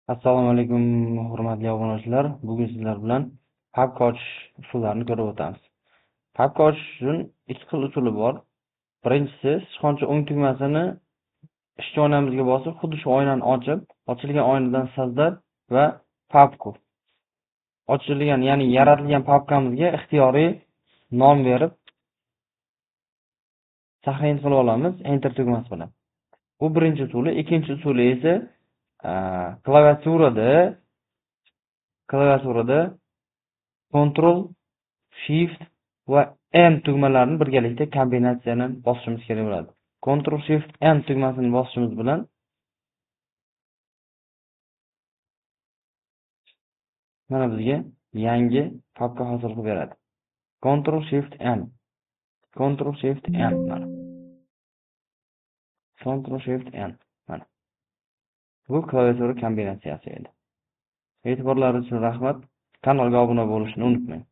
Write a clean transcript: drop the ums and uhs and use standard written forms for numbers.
Assalomu alaykum, hurmatli obunachilar. Bugun sizlar bilan papka ochish usullarini ko'rib o'tamiz. Papka ochishning ikki xil usuli bor. Birinchisi, sichqoncha o'ng tugmasini ishchi oynamizga bosib, xuddi shu oynani ochib, ochilgan oynadan sazdar va papku. Ochilgan, ya'ni yaratilgan papkamizga ixtiyoriy nom berib, taxmin qilib olamiz Enter tugmasi bilan. Bu birinchi usuli. Ikkinchi usuli esa klaviaturada Ctrl, Shift va M tugmalarini birgalikda kombinatsiyani bosishimiz kerak bo'ladi. Ctrl Shift M tugmasini bosishimiz bilan mana bizga yangi papka hosil qilib beradi. Ctrl Shift M. Ctrl Shift M mana. Ctrl Shift M mana. Bu klaviatura kombinatsiyasi edi. E'tiborlaringiz uchun rahmat. Kanalga obuna bo'lishni unutmang.